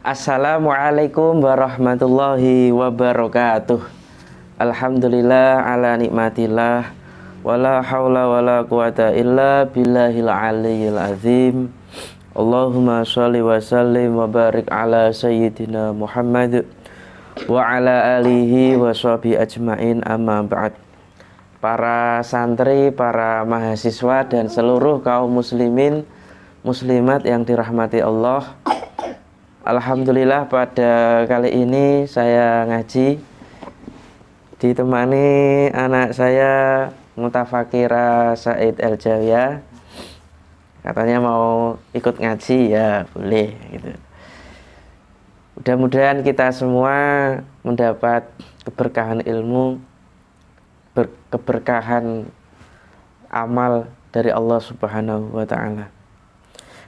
Assalamualaikum warahmatullahi wabarakatuh. Alhamdulillah ala nikmatillah. Wala hawla wala quwata illa billahil aliyyil azim. Allahumma sholli wa sallim wa barik ala sayyidina Muhammad wa ala alihi wa sahbihi ajmain, amma ba'd. Para santri, para mahasiswa dan seluruh kaum muslimin muslimat yang dirahmati Allah, alhamdulillah pada kali ini saya ngaji ditemani anak saya Mutafakira Said El-Jawiyah. Katanya mau ikut ngaji, ya boleh gitu. Mudah-mudahan kita semua mendapat keberkahan ilmu, keberkahan amal dari Allah Subhanahu wa ta'ala.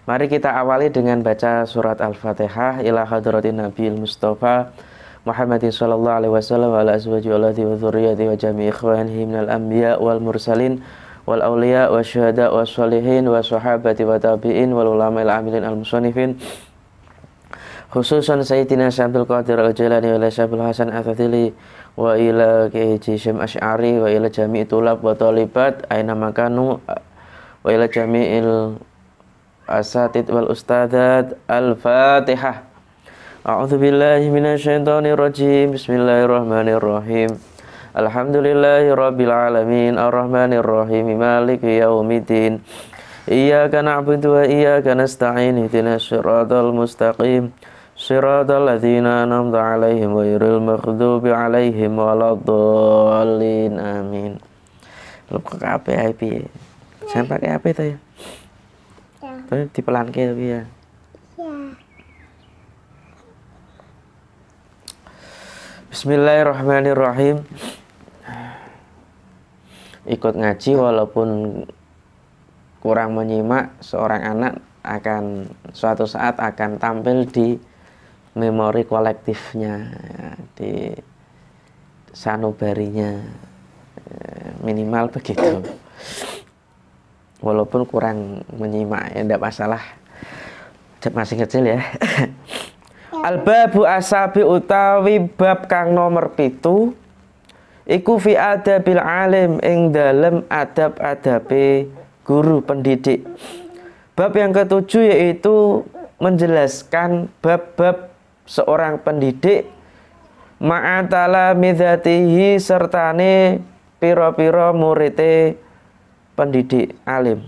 Mari kita awali dengan baca surat Al-Fatihah. Ila hadratin Nabiil Mustafa Muhammadin sallallahu alaihi wasallam wa ala azwajihi wa alihi wa dzurriyyatihi wa jami'i ikhwanihi minal anbiya wal mursalin wal awliya wa syuhada wa sholihin wa sahabati wa tabi'in wal ulama'il amilin al musannifin, khususan Sayyidina Syabdul Qadir Al-Jailani wa ila Syabdul Hasan Al-Fatili wa ila Kiai Syam Asy'ari wa ila jami'i tulab wa talibat aina makanu wa ila jami'il asatid wal ustadzat. Al-Fatihah. A'udzu billahi minasyaitonir rajim. Bismillahirrahmanirrahim. Alhamdulillahirabbil alamin arrahmanir rahim maliki yaumiddin. Iyyaka na'budu wa iyyaka nasta'in ihdinas siratal mustaqim siratal ladzina an'amta 'alaihim ghairil maghdubi 'alaihim waladdallin. Amin. Lu pakai HP. Jangan pakai HP tuh ya. Tapi dipelanke tapi ya. Bismillahirrahmanirrahim. Ikut ngaji walaupun kurang menyimak, seorang anak akan suatu saat akan tampil di memori kolektifnya, di sanubarinya, minimal begitu. Walaupun kurang menyimak, ya tidak masalah, masih kecil ya. Al-babu asabi utawi bab kang nomor 7 iku fi adabil alim ing dalem adab-adabe guru pendidik. Bab yang ketujuh yaitu menjelaskan bab-bab seorang pendidik ma'atala midzatihi sertane pira-pira murite pendidik alim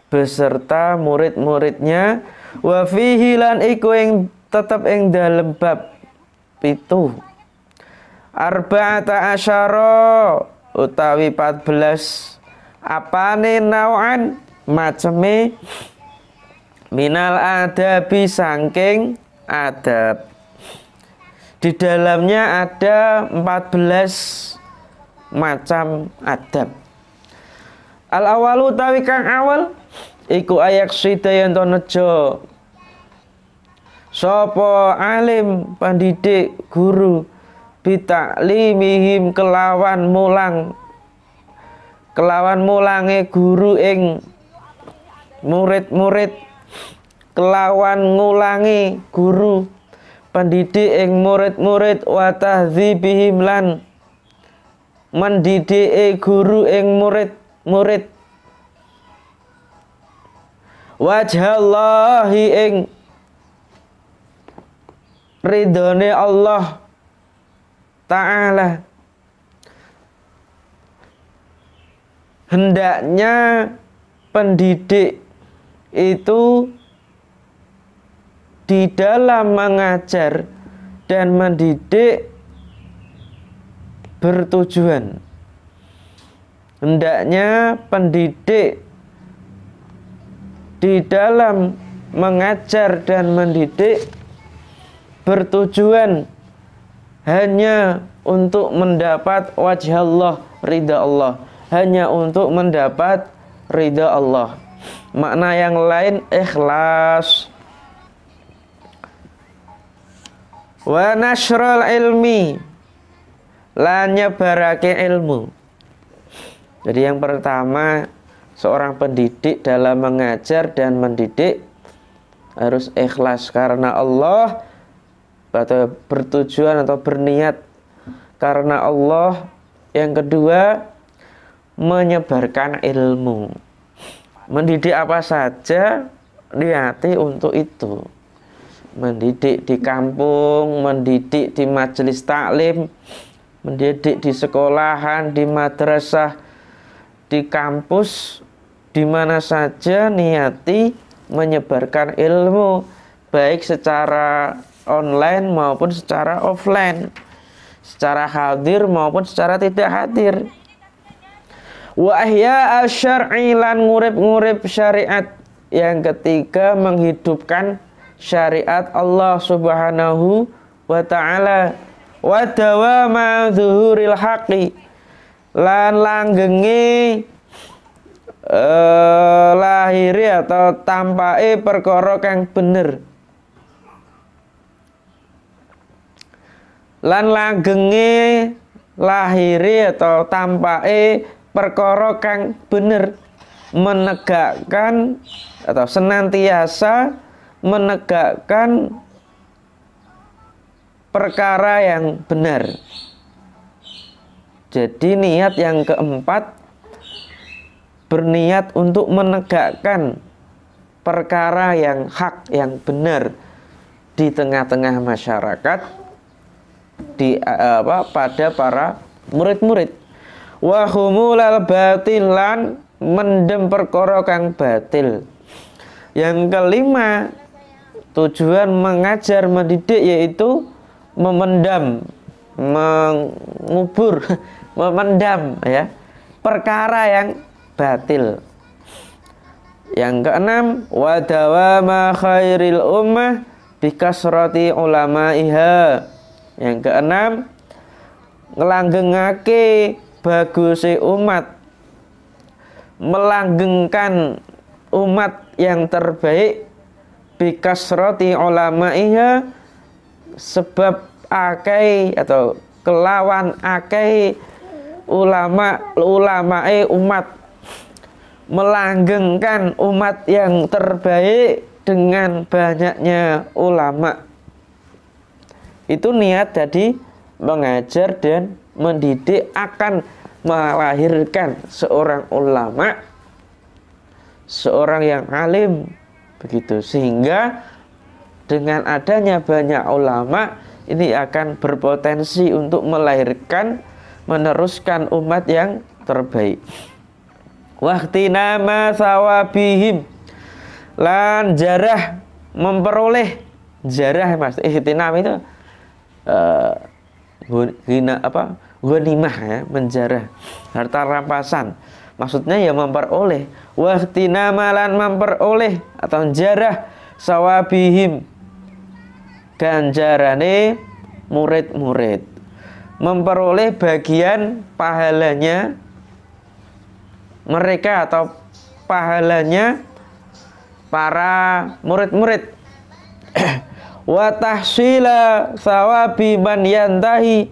beserta murid-muridnya. Wa fihi lan iku ing tetep ing dalem bab 7 arba'ata asyara utawi 14 apane nau'an maceme minal adabi sangking adab. Di dalamnya ada 14 macam adab. Al awalu utawi kang awal iku ayak sidayan to nejo sapa alim pendidik guru bitaklimihim kelawan mulange guru ing murid-murid, kelawan ngulangi guru pendidik ing murid-murid wa tahdzibihim lan mendidike guru ing murid-murid wajhallahi ing ridhone Allah Ta'ala. Hendaknya pendidik itu di dalam mengajar dan mendidik bertujuan. Hendaknya pendidik di dalam mengajar dan mendidik bertujuan hanya untuk mendapat wajah Allah, ridha Allah, hanya untuk mendapat ridha Allah. Makna yang lain ikhlas. Wa nasrul ilmi, lan nyebarake ilmu. Jadi yang pertama, seorang pendidik dalam mengajar dan mendidik harus ikhlas karena Allah, atau bertujuan atau berniat karena Allah. Yang kedua, menyebarkan ilmu. Mendidik apa saja niati untuk itu. Mendidik di kampung, mendidik di majelis taklim, mendidik di sekolahan, di madrasah, di kampus, di mana saja niati menyebarkan ilmu, baik secara online maupun secara offline, secara hadir maupun secara tidak hadir. Wa ahya asy-syar'i lan ngurip-ngurip syariat. Yang ketiga, menghidupkan syariat Allah Subhanahu wa ta'ala. Wa dawama zuhuril haqqi lan langgengi lahiri atau tampake perkara kang bener. Lan langgenge lahiri atau tampake perkara kang bener, menegakkan atau senantiasa menegakkan perkara yang benar. Jadi niat yang keempat, berniat untuk menegakkan perkara yang hak, yang benar di tengah-tengah masyarakat, pada para murid-murid. Wa humulal batilan, mendem perkara kang batil. Yang kelima, tujuan mengajar mendidik yaitu memendam, mengubur, memendam ya perkara yang batil. Yang keenam, wa dawama khairil ummah bikasrati ulamaiha. Yang keenam, ngelanggengake baguse umat, melanggengkan umat yang terbaik bikasrati ulamaiha, sebab akai atau kelawan akai ulamae umat, melanggengkan umat yang terbaik dengan banyaknya ulama. Itu niat tadi mengajar dan mendidik akan melahirkan seorang ulama, seorang yang alim, begitu. Sehingga dengan adanya banyak ulama ini akan berpotensi untuk melahirkan, meneruskan umat yang terbaik. Waqtinama sawabihim, lan jarah memperoleh, jarah mas, ihtinam itu ghanimah ya, menjarah harta rampasan, maksudnya ya memperoleh. Waqtinama lan memperoleh atau jarah sawabihim, ganjarane murid-murid, memperoleh bagian pahalanya mereka atau pahalanya para murid-murid. Wa tahsila sawabi man yantahi,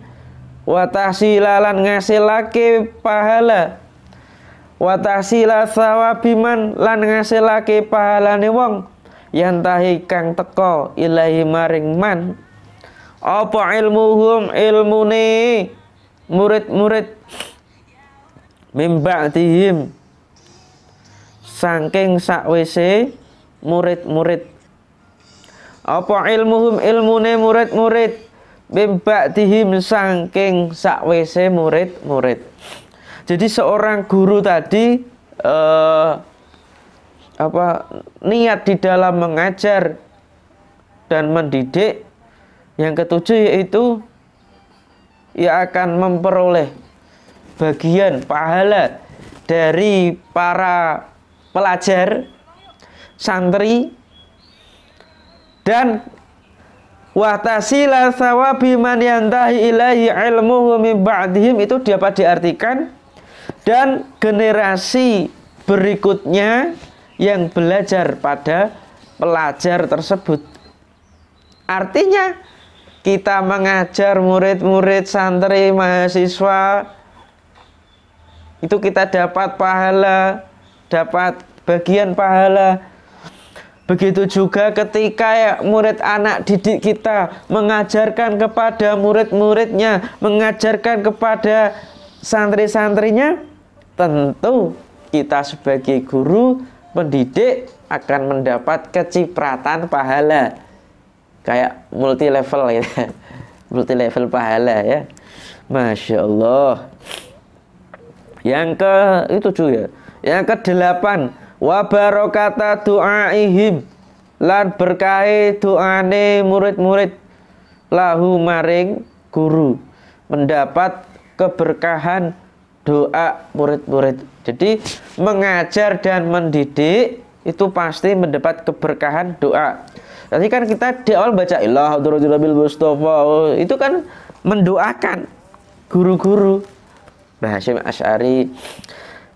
wa tahsila lan ngasilake pahala, wa tahsila sawabi man lan ngasilake pahalane wong yantahi kang teka ilahi maring man apa ilmuhum, ilmune murid-murid, mimba'dihim saking sakwise murid-murid. Apa ilmuhum, ilmune murid-murid, mimba'dihim saking sakwise murid-murid. Jadi seorang guru tadi niat di dalam mengajar dan mendidik. Yang ketujuh yaitu ia akan memperoleh bagian pahala dari para pelajar, santri, dan watasila sawabi man yantahi ilahi ilmuhu min ba'dihim, itu dapat diartikan dan generasi berikutnya yang belajar pada pelajar tersebut. Artinya kita mengajar murid-murid, santri, mahasiswa, itu kita dapat pahala, dapat bagian pahala. Begitu juga ketika murid anak didik kita mengajarkan kepada murid-muridnya, mengajarkan kepada santri-santrinya, tentu kita sebagai guru pendidik akan mendapat kecipratan pahala. Kayak multi level ya. Multi level pahala ya. Masya Allah. Yang ke itu ya. Yang ke-8, wa barakata du'aihim, lan berkahi doane murid-murid lahu maring guru, mendapat keberkahan doa murid-murid. Jadi mengajar dan mendidik itu pasti mendapat keberkahan doa. Tadi kan kita di awal baca ilah Bil Mustafa, itu kan mendoakan guru-guru. Mbah Hasyim Asy'ari,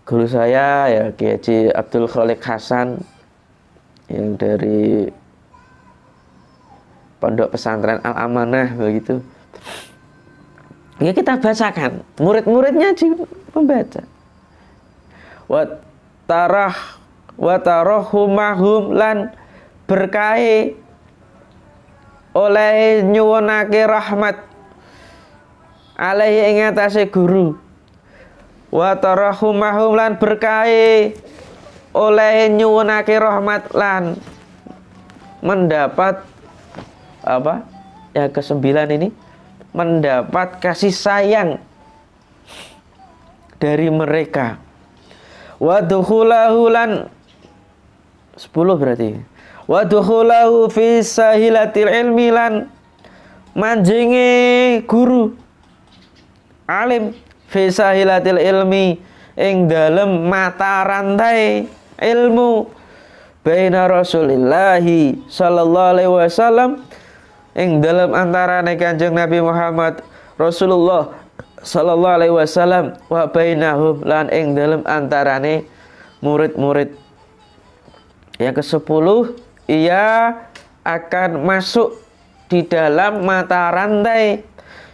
guru saya ya Kiai Haji Abdul Khaliq Hasan yang dari Pondok Pesantren Al Amanah begitu. Ya kita bacakan, murid-muridnya membaca. Wa tarahumahum, lan berkahi oleh nyuwunake rahmat alaihi ing atase guru. Wa tarahumahum, lan berkahi oleh nyuwunake rahmat lan mendapat apa? Ya ke-9 ini, mendapat kasih sayang dari mereka. Wa dukhulahu, lan 10 berarti. Wa dukhulahu fi sahilatil ilmi, lan manjingi guru alim fi sahilatil ilmi ing dalem mata rantai ilmu baina Rasulillahi sallallahu alaihi wasallam, ing dalem antarane Kanjeng Nabi Muhammad Rasulullah sallallahu alaihi wasallam, wa bainahum, lan ing dalem antarane murid-murid. Yang ke-10, ia akan masuk di dalam mata rantai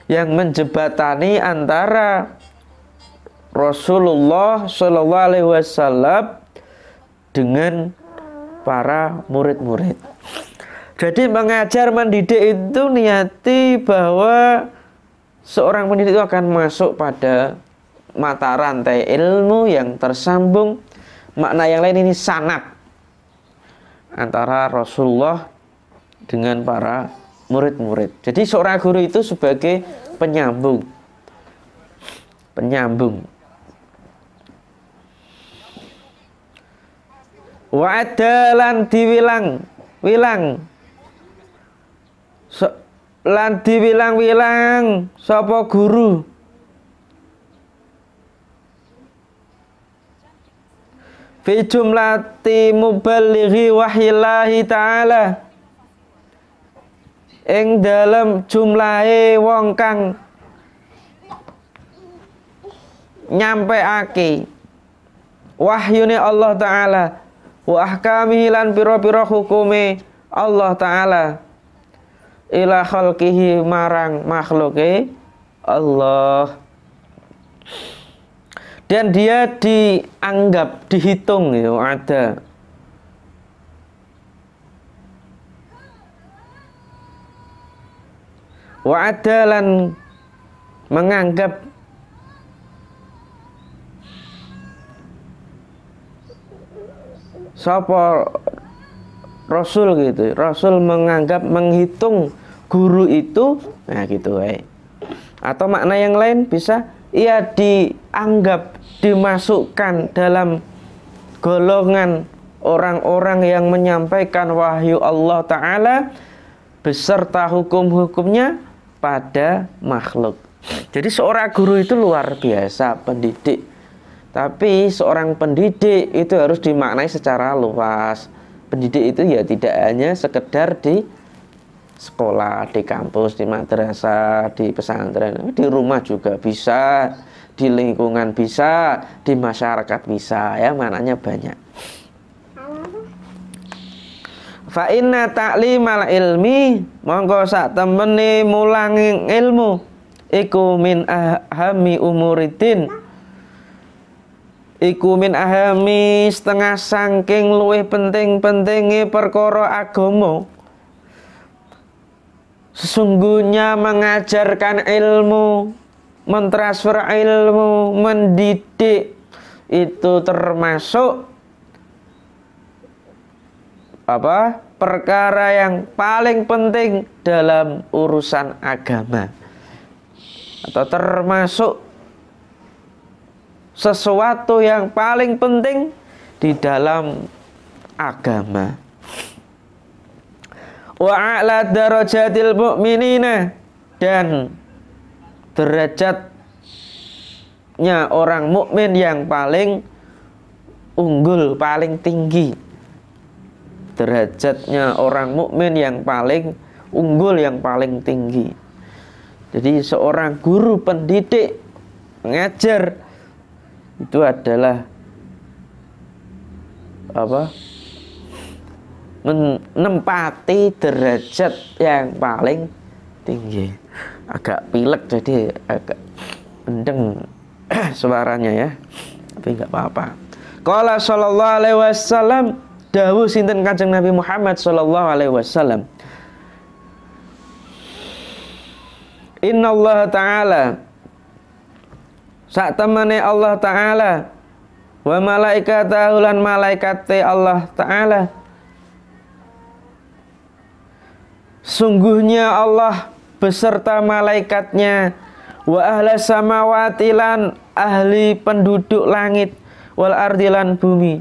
yang menjebatani antara Rasulullah sallallahu alaihi wasallam dengan para murid-murid. Jadi mengajar mendidik itu niati bahwa seorang pendidik itu akan masuk pada mata rantai ilmu yang tersambung. Makna yang lain ini sanad antara Rasulullah dengan para murid-murid. Jadi seorang guru itu sebagai penyambung. Wa adalan diwilang lan diwilang-wilang sapa guru fi jumlati muballighi wahyillahi ta'ala, ing dalam jumlahe wong kang nyampeake wahyune Allah Ta'ala, wa ahkamihi, lan pira-pira hukume Allah Ta'ala, ila khalqihi, marang makhluke Allah. Dan dia dianggap, dihitung ya, ada wa adalan, menganggap sapa Rasul gitu. Rasul menganggap, menghitung guru itu, nah gitu Atau makna yang lain bisa ia dianggap, dimasukkan dalam golongan orang-orang yang menyampaikan wahyu Allah Ta'ala beserta hukum-hukumnya pada makhluk. Jadi seorang guru itu luar biasa, pendidik. Tapi seorang pendidik itu harus dimaknai secara luas. Pendidik itu ya tidak hanya sekedar di sekolah, di kampus, di madrasah, di pesantren, di rumah juga bisa, di lingkungan bisa, di masyarakat bisa, ya maknanya banyak. Fa inna ta'limal ilmi, monggo sak temene mulangi ilmu iku min ahami umuridin, iku min ahami setengah saking luwih penting-pentingi perkara agama. Sesungguhnya mengajarkan ilmu, mentransfer ilmu, mendidik itu termasuk perkara yang paling penting dalam urusan agama, atau termasuk sesuatu yang paling penting di dalam agama. Wa a'la darajatil mu'minina, dan derajatnya orang mukmin yang paling unggul, paling tinggi. Derajatnya orang mukmin yang paling unggul, yang paling tinggi. Jadi seorang guru pendidik, pengajar itu adalah menempati derajat yang paling tinggi. Agak pilek jadi agak bendeng suaranya ya, tapi nggak apa-apa. Qala sallallahu alaihi wasallam, dawuh sinten Kanjeng Nabi Muhammad sallallahu alaihi wasallam, Innallaha ta'ala, sak temene Allah Ta'ala, wa malaikatahu lan malaikate Allah Ta'ala, sungguhnya Allah beserta malaikatnya, wa ahla samawati lan ahli penduduk langit, wal ardilan bumi,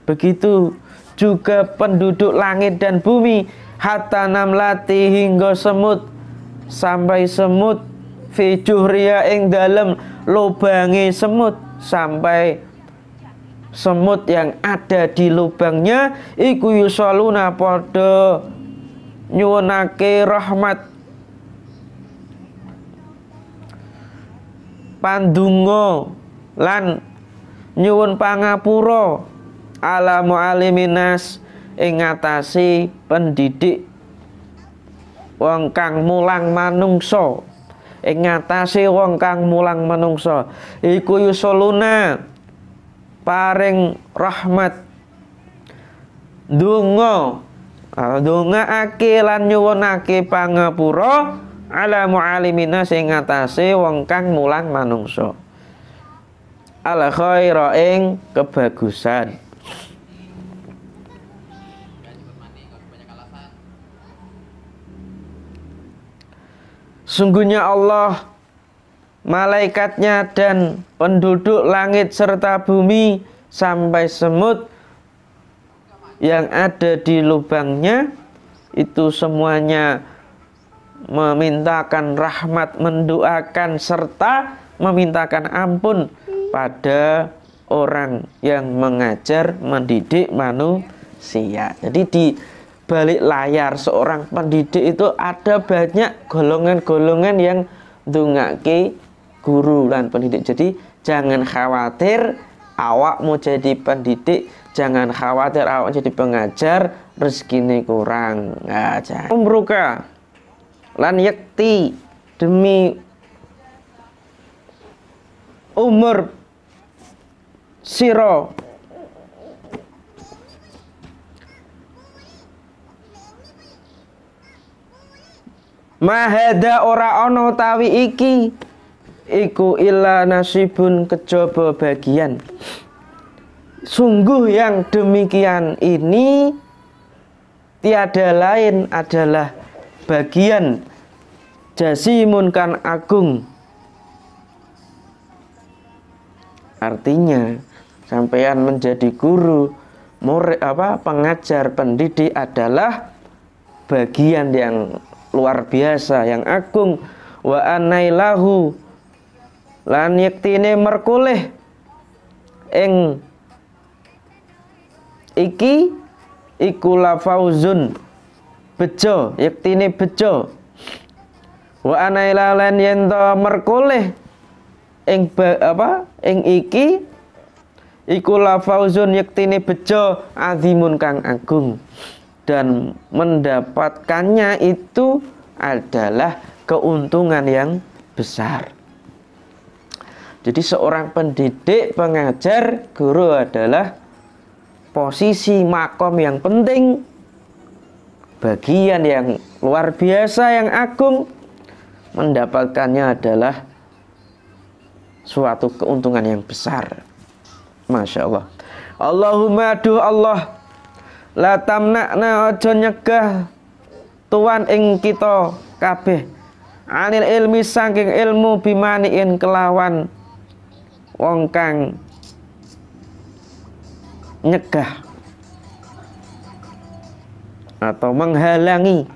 begitu juga penduduk langit dan bumi, hatta namlati hingga semut, sampai semut, fi juhriya ing dalem lubangi semut, sampai semut yang ada di lubangnya iku yusoluna podo nyuwunake rahmat, pandungo lan nyuwun pangapura ala mu'aliminas ing ngatasi pendidik wong kang mulang manungsa, ing ngatasi wong kang mulang manungsa iku yusoluna paring rahmat, ndongaake lan nyuwunake pangapura ala mu'alimina sing ngatasi wong kang mulang manungsa, ala khaira ing kebagusan. Sungguhnya Allah, malaikatnya dan penduduk langit serta bumi sampai semut yang ada di lubangnya itu semuanya memintakan rahmat, mendoakan serta memintakan ampun pada orang yang mengajar, mendidik manusia. Jadi di balik layar seorang pendidik itu ada banyak golongan-golongan yang ndongake guru dan pendidik. Jadi jangan khawatir awak mau jadi pendidik, jangan khawatir awak jadi pengajar rezekine kurang. Nah, jangan. Umruka lan yakti, demi umur siro mahada ora ono tawi iki iku illa nasibun kejaba bagian. Sungguh yang demikian ini tiada lain adalah bagian jasimun kan agung. Artinya sampean menjadi guru, murid pengajar, pendidik adalah bagian yang luar biasa, yang agung. Wa anailahu lan yektine merkulih ing iki iku la fauzun bejo, yektine bejo. Wa anailahu lan yento merkulih ing ing iki iku la fauzun yektine bejo azimun kang agung. Dan mendapatkannya itu adalah keuntungan yang besar. Jadi seorang pendidik, pengajar, guru adalah posisi makom yang penting, bagian yang luar biasa, yang agung. Mendapatkannya adalah suatu keuntungan yang besar. Masya Allah. Allahumma aduh Allah, la tamna'na ojo nyegah tuan ing kita kabeh anil ilmi saking ilmu bimaniin kelawan wong kang nyegah atau menghalangi,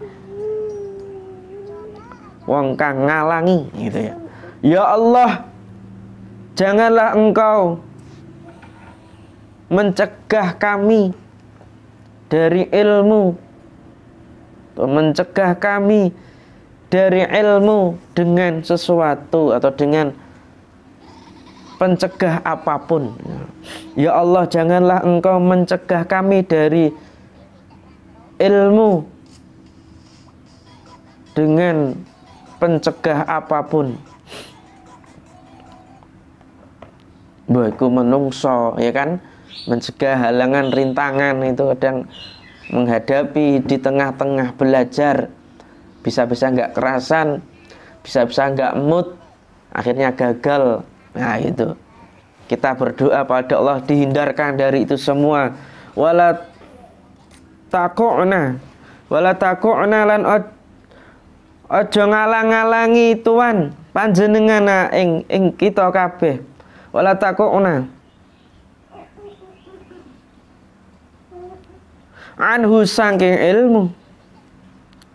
wong kang ngalangi gitu ya. Ya Allah, janganlah Engkau mencegah kami dari ilmu, atau mencegah kami dari ilmu dengan sesuatu atau dengan pencegah apapun. Ya Allah, janganlah Engkau mencegah kami dari ilmu dengan pencegah apapun. Baikku menungso, ya kan, mencegah halangan rintangan itu kadang menghadapi di tengah-tengah belajar, bisa-bisa nggak kerasan, bisa-bisa nggak mood, akhirnya gagal. Nah itu kita berdoa pada Allah dihindarkan dari itu semua. Wala taku'na lan ojo ngalang-alangi Tuhan panjenengan ing kita kabeh. Wala taku'na anhu saking ilmu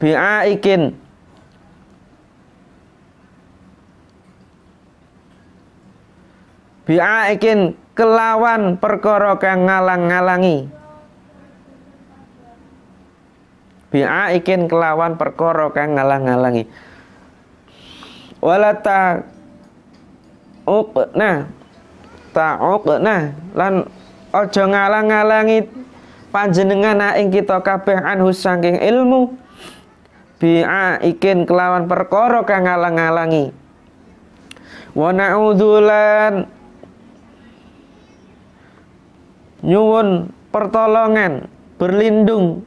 bi'aikin kelawan perkara kang ngalang-ngalangi, bi'aikin kelawan perkara kang ngalang-ngalangi. Wala ta'uqna lan aja ngalang-ngalangi panjenengan ing kita kabeh anhu saking ilmu bi'aikin kelawan perkara kang ngalang-ngalangi. Wa na'udzulan nyuwun pertolongan, berlindung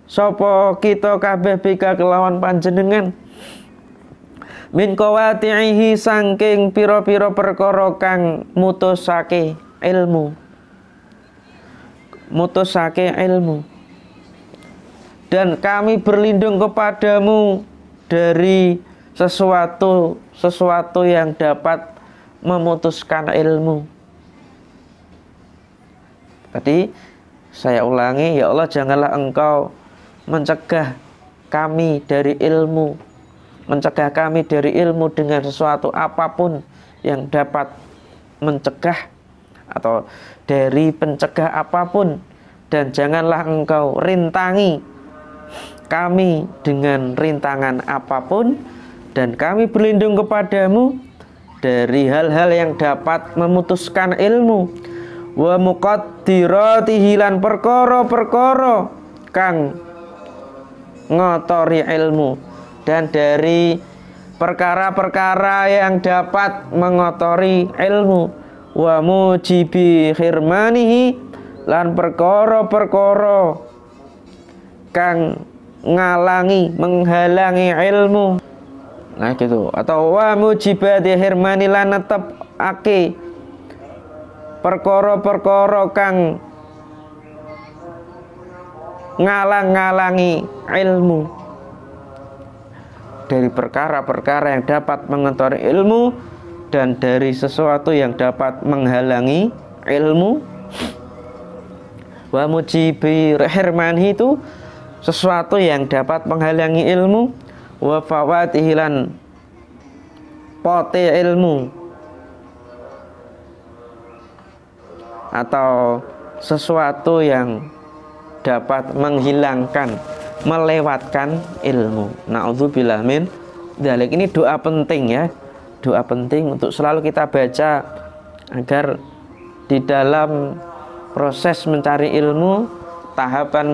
sapa kita kabeh bika kelawan panjenengan min qawatihi saking pira-pira perkara kang mutusake ilmu, dan kami berlindung kepadamu dari sesuatu yang dapat memutuskan ilmu. Tadi saya ulangi, ya Allah, janganlah Engkau mencegah kami dari ilmu, dengan sesuatu apapun yang dapat mencegah atau dari pencegah apapun, dan janganlah Engkau rintangi kami dengan rintangan apapun, dan kami berlindung kepadamu dari hal-hal yang dapat memutuskan ilmu. Wa muqaddiratihi lan perkara-perkara kang ngotori ilmu, dan dari perkara-perkara yang dapat mengotori ilmu. Wa mujibi khirmanihi lan perkara-perkara kang menghalangi ilmu. Nah gitu. Atau wa mujibati khirmani lan netepake perkara-perkara kang ngalang-ngalangi ilmu, dari perkara-perkara yang dapat mengotori ilmu dan dari sesuatu yang dapat menghalangi ilmu. Wa mujibi hirmanhi itu sesuatu yang dapat menghalangi ilmu. Wa fawatihi lan pote ilmu, atau sesuatu yang dapat menghilangkan, melewatkan ilmu. Na'udzubillah min dzalik. Ini doa penting ya, doa penting untuk selalu kita baca agar di dalam proses mencari ilmu, tahapan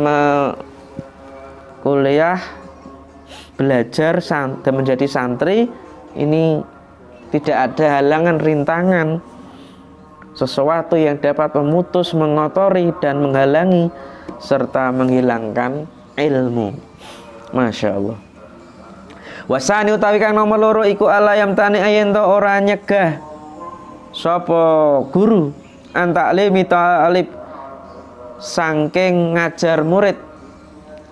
kuliah, belajar dan menjadi santri ini tidak ada halangan rintangan, sesuatu yang dapat memutus, mengotori dan menghalangi serta menghilangkan ilmu. Masya Allah. Wasani utawi kang nomor loro iku alayam tani ayen to ora nyegah sapa guru antaklimi talib saking ngajar murid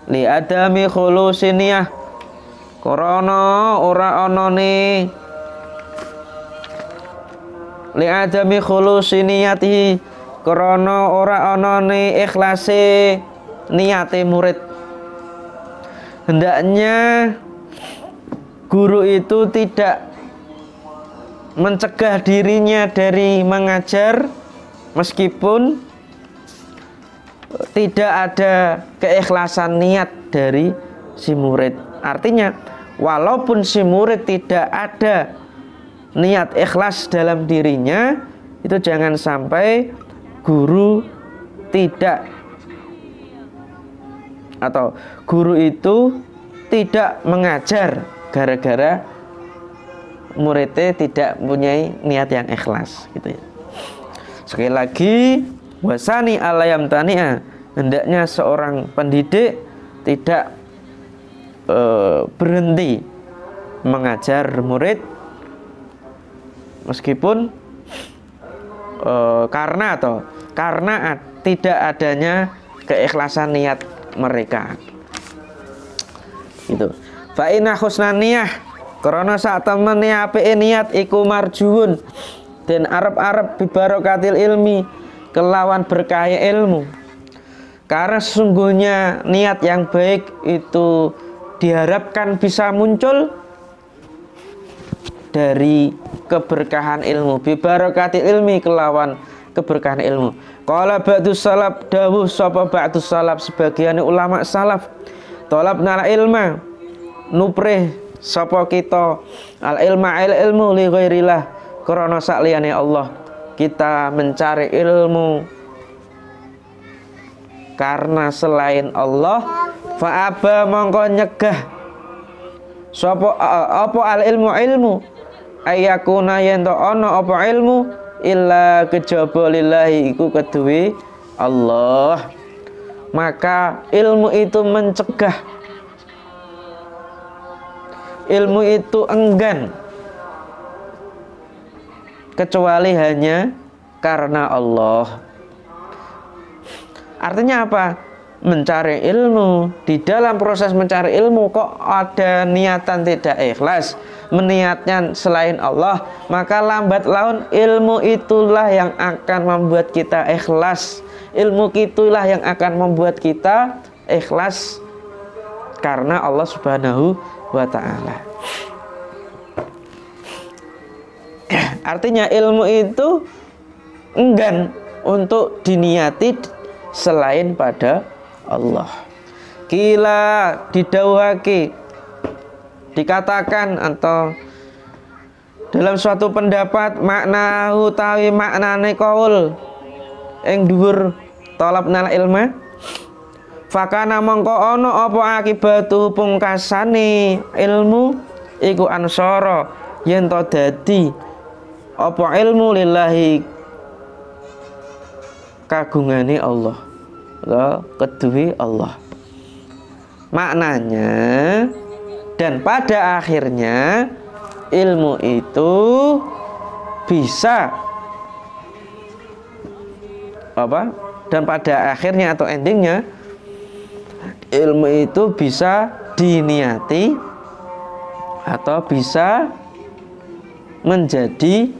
li adami khulusiniyah krana ora anane li adami khulusiniyati krana ora anane ikhlase niate murid. Hendaknya guru itu tidak mencegah dirinya dari mengajar meskipun tidak ada keikhlasan niat dari si murid. Artinya walaupun si murid tidak ada niat ikhlas dalam dirinya, itu jangan sampai guru tidak atau guru itu tidak mengajar gara-gara muridnya tidak mempunyai niat yang ikhlas gitu ya. Sekali lagi, wasani alayam tani'a, hendaknya seorang pendidik tidak berhenti mengajar murid meskipun karena tidak adanya keikhlasan niat mereka gitu. Fa inna husnan niyah karena saat temene apike niat iku marjuun dan arep-arep bibarokatil ilmi kelawan berkah ilmu. Karena sesungguhnya niat yang baik itu diharapkan bisa muncul dari keberkahan ilmu, bibarokatil ilmi kelawan keberkahan ilmu. Qala ba'dus salaf dawuh sapa ba'dus salaf sebagian ulama salaf talabna ilma nuprih sapa kita al ilmu li ghairillah krana sakliyane Allah. Kita mencari ilmu karena selain Allah, fa aba mongko nyegah sapa apa al ilmu ayakuna yen to ana apa ilmu illa kejaba lillahi iku keduwe Allah. Maka ilmu itu mencegah, ilmu itu enggan kecuali hanya karena Allah. Artinya apa? Mencari ilmu, di dalam proses mencari ilmu kok ada niatan tidak ikhlas, meniatnya selain Allah, maka lambat laun ilmu itulah yang akan membuat kita ikhlas. Ilmu itulah yang akan membuat kita ikhlas karena Allah Subhanahu wa ta'ala. Artinya ilmu itu enggan untuk diniati selain pada Allah. Kila didawaki, dikatakan atau dalam suatu pendapat makna utawi maknane qaul ing dhuwur talabnal ilma fakana mongko ana apa akibatu pungkasane ilmu iku ansara yen to dadi apa ilmu lillahi kagungane Allah atau kedue Allah. Maknanya dan pada akhirnya ilmu itu bisa apa? Dan pada akhirnya atau endingnya ilmu itu bisa diniati atau bisa menjadi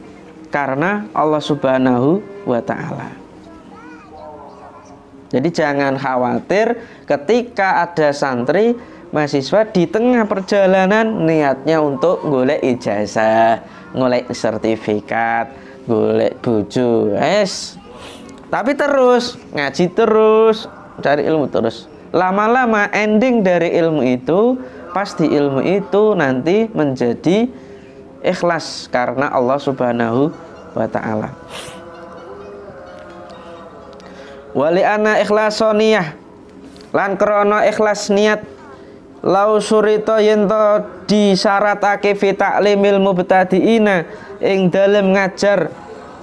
karena Allah Subhanahu wa ta'ala. Jadi jangan khawatir ketika ada santri mahasiswa di tengah perjalanan niatnya untuk golek ijazah, golek sertifikat, golek bojo, tapi terus ngaji terus, cari ilmu terus. Lama-lama ending dari ilmu itu pasti ilmu itu nanti menjadi ikhlas karena Allah Subhanahu wa ta'ala. Wali anna ikhlason niyah lan krana ikhlas niat lau surita yento disyaratake fi ta'limil mubtadiina ing dalem ngajar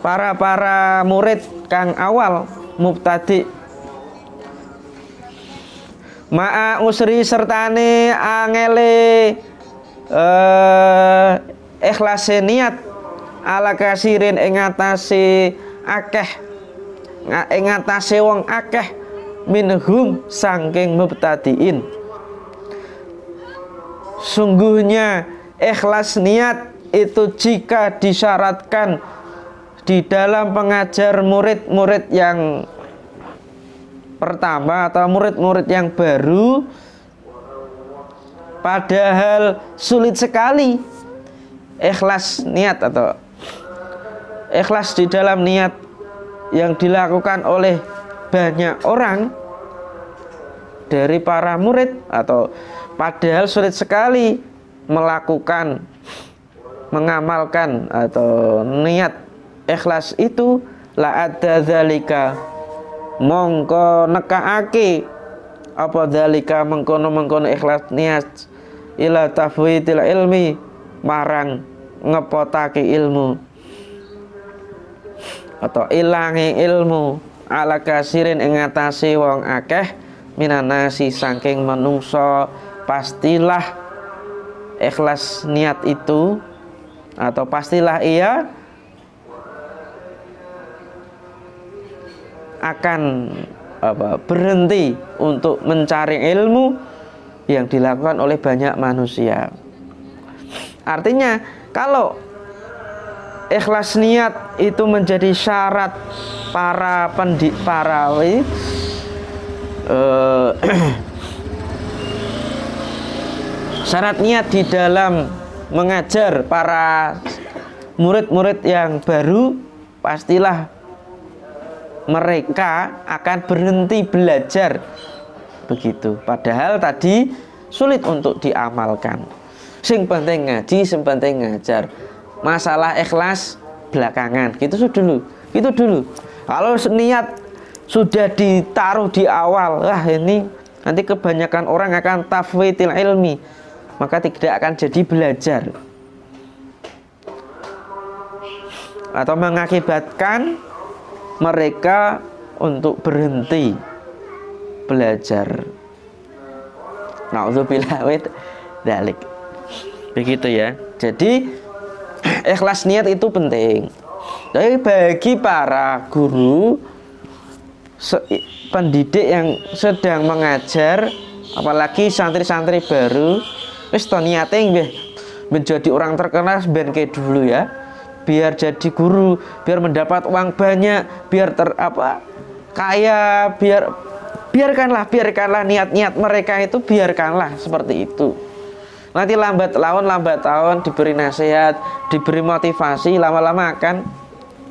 para murid kang awal mubtadi ma'a usri sertane angele ikhlase niat ala kasirin ing atase akeh ing atase wong akeh minhum saking mubtadiin. Sungguhnya ikhlas niat itu jika disyaratkan di dalam pengajar murid-murid yang pertama atau murid-murid yang baru, padahal sulit sekali ikhlas niat atau ikhlas di dalam niat yang dilakukan oleh banyak orang dari para murid, atau padahal sulit sekali melakukan, mengamalkan atau niat ikhlas itu, la adda dzalika mongko nekaake apa dzalika mengkono ikhlas niat ila tafwidil ilmi marang ngepotake ilmu atau ilangi ilmu ala kasirin ing atase wong akeh minanasi saking menungso. Pastilah ikhlas niat itu atau pastilah ia akan berhenti untuk mencari ilmu yang dilakukan oleh banyak manusia. Artinya kalau ikhlas niat itu menjadi syarat syarat niat di dalam mengajar para murid-murid yang baru, pastilah mereka akan berhenti belajar begitu. Padahal tadi sulit untuk diamalkan. Sing penting ngaji, sing penting ngajar. Masalah ikhlas belakangan. Gitu dulu. Itu dulu. Kalau niat sudah ditaruh di awal, wah ini nanti kebanyakan orang akan tafwidil ilmi, maka tidak akan jadi belajar atau mengakibatkan mereka untuk berhenti belajar. Nauzubillah min dzalik. Begitu ya. Jadi ikhlas niat itu penting. Jadi bagi para guru, pendidik yang sedang mengajar, apalagi santri-santri baru, wis to niate nggih menjadi orang terkenal ben kayak dulu ya. Biar jadi guru, biar mendapat uang banyak, biar kaya, biarkanlah niat-niat mereka itu, biarkanlah seperti itu. Nanti lambat laun diberi nasihat, diberi motivasi, lama-lama akan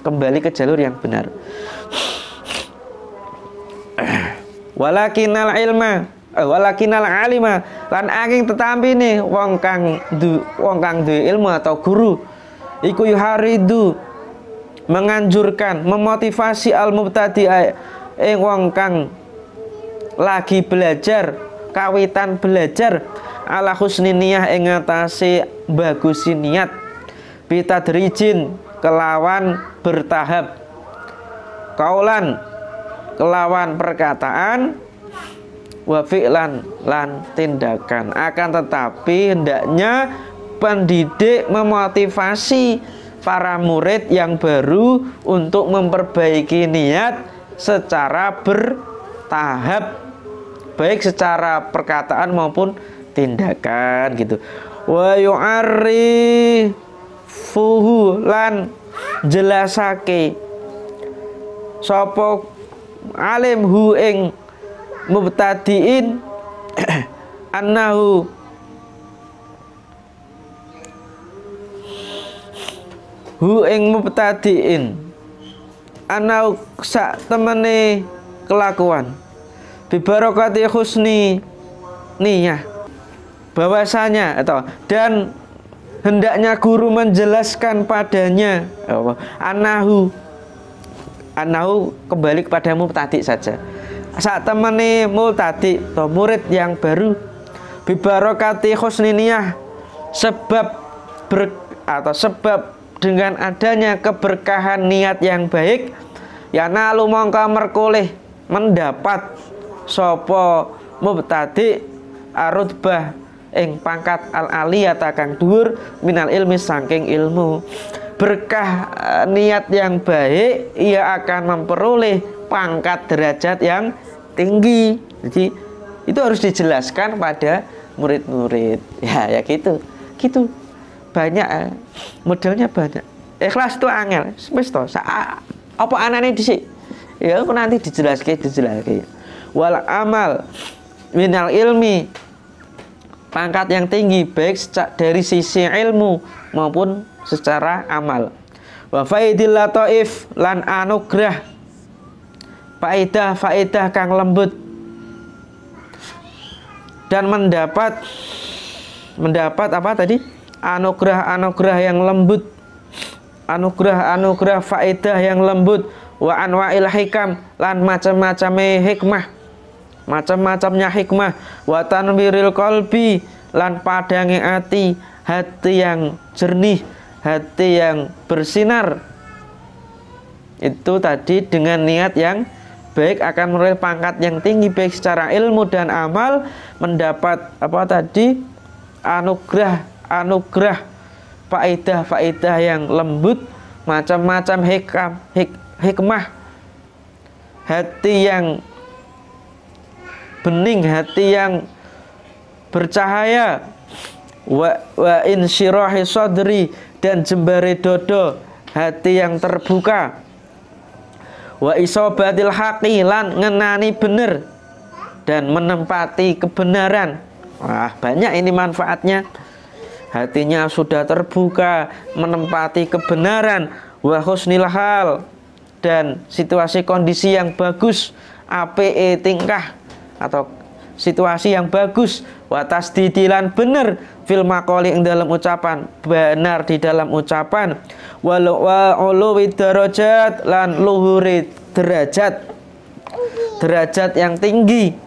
kembali ke jalur yang benar. Walakinal alima lan angin tetapi nih wong kang duwe ilmu atau guru iku yuharidu menganjurkan, memotivasi al mubtadi wong kang lagi belajar, kawitan belajar ala husni niyah ing atase bagusi niat bitadrijin kelawan bertahap, kaulan kelawan perkataan, wa fi'lan lan tindakan. Akan tetapi hendaknya pendidik memotivasi para murid yang baru untuk memperbaiki niat secara bertahap, baik secara perkataan maupun tindakan gitu. Wa yu'arrifuhu lan jelasake sapa alim hu ing mubtadiin annahu hu ing mubtadiin annahu sak temene kelakuan bibarokati husni niyah, bahwasanya atau dan hendaknya guru menjelaskan padanya annahu kembali kepada mubtadi saja. Saat temani mubtadi atau murid yang baru, Bibarokati husniniyah, sebab dengan adanya keberkahan niat yang baik, yanalu mongko merkoleh mendapat sopo mubtadi arutbah ing pangkat al-aliyata kang dhuwur minal ilmi saking ilmu. Berkah niat yang baik, ia akan memperoleh pangkat derajat yang tinggi. Jadi itu harus dijelaskan pada murid-murid. Ya gitu banyak, modelnya banyak. Ikhlas itu angel, wis to. Apa anane dhisik? Ya aku nanti dijelaskan. Wal amal minal ilmi, pangkat yang tinggi baik dari sisi ilmu maupun secara amal. Wa faidil lataif lan anugrah, faedah kang lembut, dan mendapat apa tadi? Anugerah yang lembut, anugerah faedah yang lembut. Wa anwa'il hikam lan macam-macamnya hikmah. Wa tanwiril qalbi lan padange hati yang jernih, hati yang bersinar. Itu tadi dengan niat yang baik akan meraih pangkat yang tinggi baik secara ilmu dan amal, mendapat apa tadi? Anugerah faedah yang lembut, macam-macam hikmah, hati yang bening, hati yang bercahaya. Wa insyirahi sadri, dan jembare dodo, hati yang terbuka. Wa isobatil haqi, lan ngenani bener dan menempati kebenaran. Wah, banyak ini manfaatnya. Hatinya sudah terbuka, menempati kebenaran. Wa husnil hal, dan situasi kondisi yang bagus, ape tingkah atau situasi yang bagus. Wa tasdidilan bener fil maqali ing dalam ucapan, benar di dalam ucapan. Wa uluwi darajat, lan luhuri derajat yang tinggi.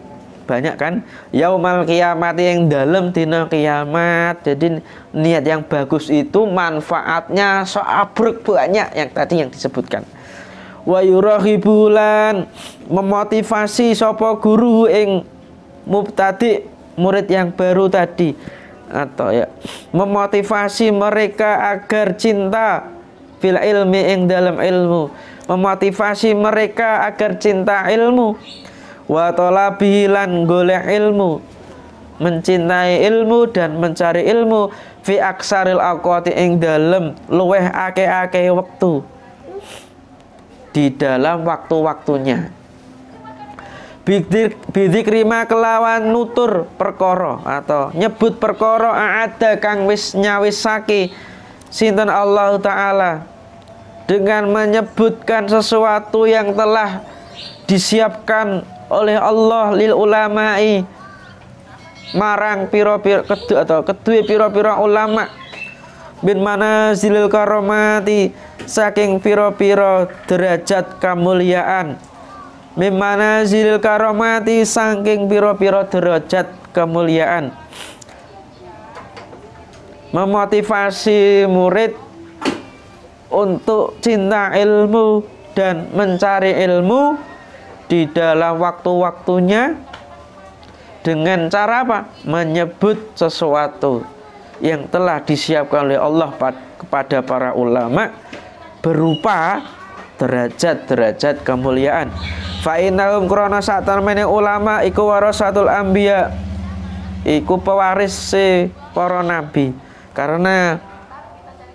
Banyak kan? Yaumal kiamat, yang dalam dina kiamat. Jadi niat yang bagus itu manfaatnya soabrek banyak yang tadi yang disebutkan. Wa yurahibulan, memotivasi sapa guru ing mubtadi, murid yang baru tadi, atau ya memotivasi mereka agar cinta fil ilmi ing dalam ilmu, memotivasi mereka agar cinta ilmu. Wa talabihi, lan golek ilmu, mencintai ilmu dan mencari ilmu, fi aksaril awqati ing dalam luweh ake-ake waktu, di dalam waktu-waktunya. Bidzikri ma kelawan nutur perkara atau nyebut perkara aada kang wis nyawisake sinten Allah Ta'ala, dengan menyebutkan sesuatu yang telah disiapkan oleh Allah lil ulama'i, marang piro-piro kedue piro-piro ulama, bin manazilil karomati, saking piro-piro derajat kemuliaan, min manazilil karomati, saking piro-piro derajat kemuliaan. Memotivasi murid untuk cinta ilmu dan mencari ilmu di dalam waktu-waktunya, dengan cara apa? Menyebut sesuatu yang telah disiapkan oleh Allah kepada para ulama berupa derajat-derajat kemuliaan. Fa innahum krana satemene ulama iku warasatul anbiya, iku pewaris para nabi. Karena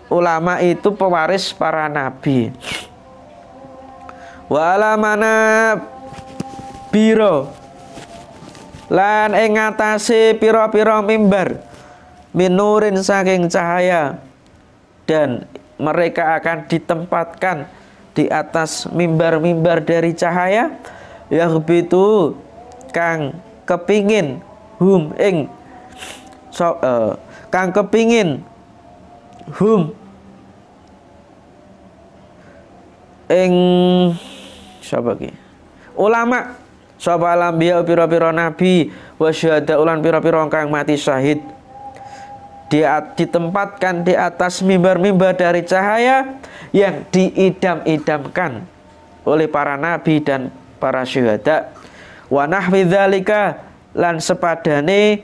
ulama itu pewaris para nabi. Wa alamana biro, lan ing ngatasé pira-pira mimbar, minurin saking cahaya, dan mereka akan ditempatkan di atas mimbar-mimbar dari cahaya. Yaghbitu, kang kepingin kang kepingin ing sapa ki ulama sapa alambiya pira-pira nabi wa syuhada ulan pira-pira kang mati syahid. Dia ditempatkan di atas mimbar-mimbar dari cahaya yang diidam-idamkan oleh para nabi dan para syuhada. Wa nahwi dzalika lan sepadane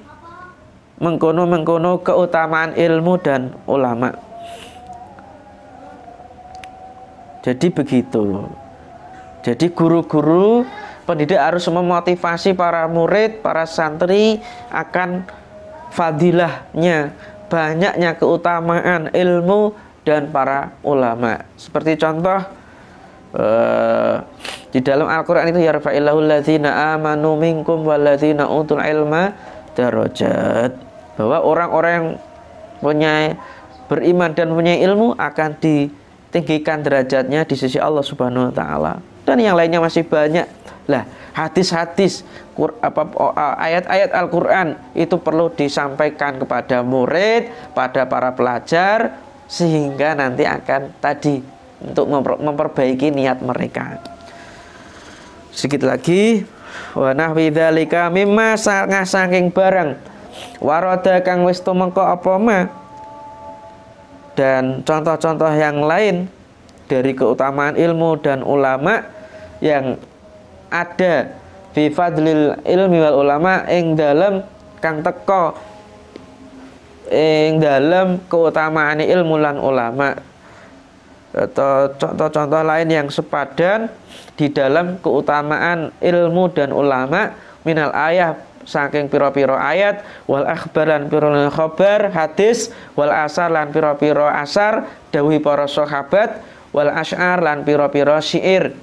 mengkono-mengkono keutamaan ilmu dan ulama. Jadi begitu. Jadi guru-guru pendidik harus memotivasi para murid, para santri akan fadilahnya, banyaknya keutamaan ilmu dan para ulama. Seperti contoh di dalam Al-Quran itu yarfa'illahu alladzina amanu minkum walladzina utul ilma darajat, bahwa orang-orang yang punya beriman dan punya ilmu akan ditinggikan derajatnya di sisi Allah Subhanahu wa taala. Dan yang lainnya masih banyak. Lah, hadis-hadis ayat-ayat Al-Quran itu perlu disampaikan kepada murid, pada para pelajar, sehingga nanti akan tadi untuk memperbaiki niat mereka. Sedikit lagi, wa nahwi dzalika mimma saking barang warada kang wis tumeka apa ma, dan contoh-contoh yang lain dari keutamaan ilmu dan ulama yang ada fi fadlil ilmi wal ulama ing dalam kang teka ing dalam keutamaan ilmu lan ulama, atau contoh-contoh lain yang sepadan di dalam keutamaan ilmu dan ulama minal ayat saking piro-piro ayat wal akhbar lan piro-piro khabar hadis wal asar lan piro-piro asar dawuh para sahabat wal asy'ar lan piro-piro syair,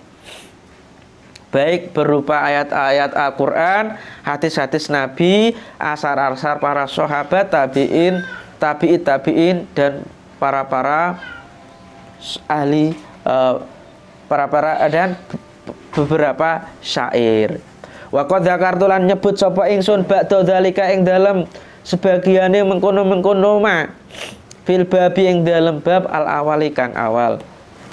baik berupa ayat-ayat Al-Quran, hadis-hadis Nabi, asar-asar para sahabat, tabi'in, tabi'in dan para ahli para dan beberapa syair. Wa qad dzakartu lan nyebut sapa ingsun ba'da dzalika ing dalem sebagiane mengkono-mengkono ma fil babi ing dalem bab al-awali kang awal.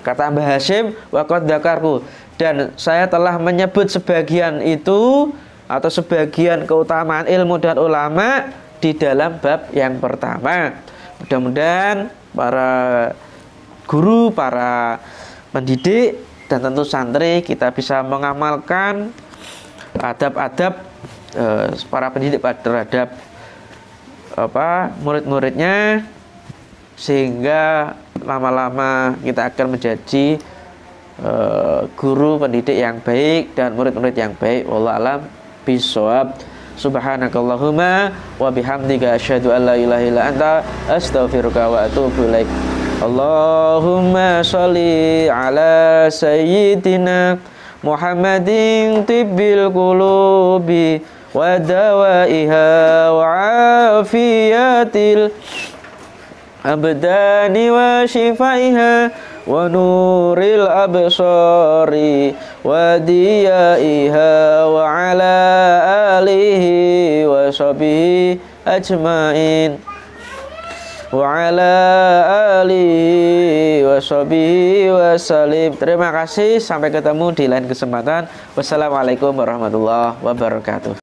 Kata Mbah Hasyim, wa qad dzakartu, dan saya telah menyebut sebagian itu atau sebagian keutamaan ilmu dan ulama di dalam bab yang pertama. Mudah-mudahan para guru, para pendidik dan tentu santri kita bisa mengamalkan adab-adab para pendidik terhadap murid-muridnya, sehingga lama-lama kita akan menjadi guru pendidik yang baik dan murid-murid yang baik. Wallahu a'lam bishawab. Subhanakallahumma wa bihamdika asyhadu an la ilaha illa anta astaghfiruka wa atubu ilaik. Allahumma sholli ala sayyidina Muhammadin tibbil qulubi wa dawaiha wa afiyatil abdani wa shifaiha wa nuril absari wa diyaiha wa ala alihi wa sahbihi ajmain wa ala alihi wa sahbihi wa salim. Terima kasih, sampai ketemu di lain kesempatan. Wassalamualaikum warahmatullahi wabarakatuh.